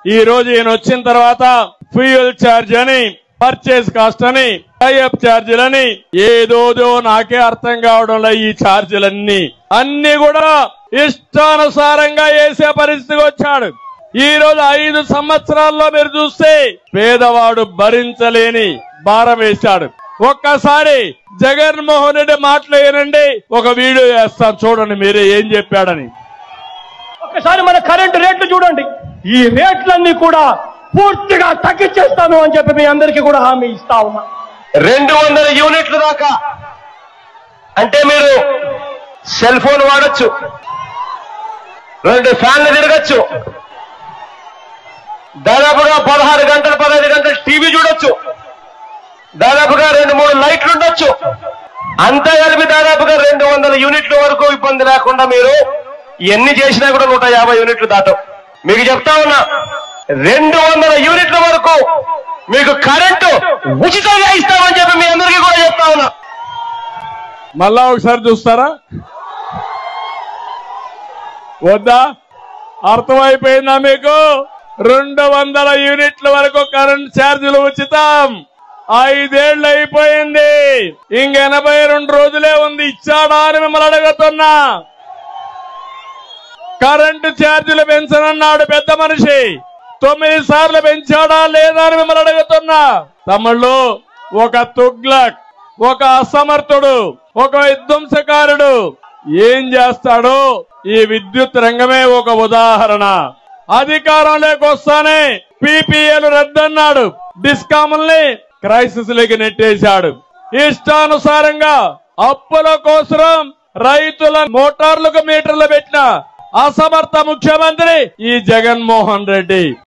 ఈ రోజు ఈయన వచ్చిన తర్వాత ఫ్యూయల్ ఛార్జ్ అని, పర్చేస్ కాస్ట్ అని, టైఅప్ ఛార్జీలని ఏదోదో నాకే అర్థం కావడంలో ఈ ఛార్జీలన్నీ అన్ని కూడా ఇష్టానుసారంగా వేసే పరిస్థితికి వచ్చాడు. ఈ రోజు 5 సంవత్సరాల్లో మీరు చూస్తే పేదవాడు భరించలేని భారం వేశాడు. ఒక్కసారి జగన్మోహన్ రెడ్డి మాటలు ఏనండి, ఒక వీడియో వేస్తాను చూడండి మీరే ఏం చెప్పాడని. ఒక్కసారి మన కరెంటు రేట్లు చూడండి. ఈ రేట్లన్నీ కూడా పూర్తిగా తగ్గించేస్తాను అని చెప్పి మీ అందరికీ కూడా హామీ ఇస్తా ఉన్నా. 200 యూనిట్ల దాకా అంటే మీరు సెల్ ఫోన్ వాడొచ్చు, 2 ఫ్యాన్లు తిరగచ్చు, దాదాపుగా 16 గంటలు 15 గంటలు టీవీ చూడొచ్చు, దాదాపుగా 2-3 లైట్లు ఉండొచ్చు. అంతా కలిపి దాదాపుగా 200 యూనిట్ల వరకు ఇబ్బంది లేకుండా మీరు ఎన్ని చేసినా కూడా 150 యూనిట్లు దాటం. మీకు చెప్తా ఉన్నా, 200 యూనిట్ల వరకు మీకు కరెంటు ఉచితంగా ఇస్తామని చెప్పి మీ అందరికీ కూడా చెప్తా ఉన్నా. మళ్ళా ఒకసారి చూస్తారా వద్దా? అర్థమైపోయిందా మీకు? 200 యూనిట్ల వరకు కరెంట్ ఛార్జీలు ఉచితం. 5 ఏళ్లు అయిపోయింది, ఇంక 82 రోజులే ఉంది. ఇచ్చాడా అని మిమ్మల్ని అడుగుతున్నా. కరెంటు ఛార్జీలు పెంచనన్నాడు పెద్ద మనిషి, 9 సార్లు పెంచాడా లేదా అని మిమ్మల్ని అడుగుతున్నా. తమ్ముళ్ళు, ఒక తుగ్లక్, ఒక అసమర్థుడు, ఒక విధ్వంసకారుడు ఏం చేస్తాడో ఈ విద్యుత్ రంగమే ఒక ఉదాహరణ. అధికారంలోకి వస్తానే పీపీఏలు రద్దన్నాడు, డిస్కాముల్ని క్రైసిస్ లోకి నెట్టేశాడు. ఇష్టానుసారంగా అప్పుల కోసం రైతుల మోటార్లకు మీటర్లు పెట్టిన అసమర్థ ముఖ్యమంత్రి ఈ జగన్మోహన్ రెడ్డి.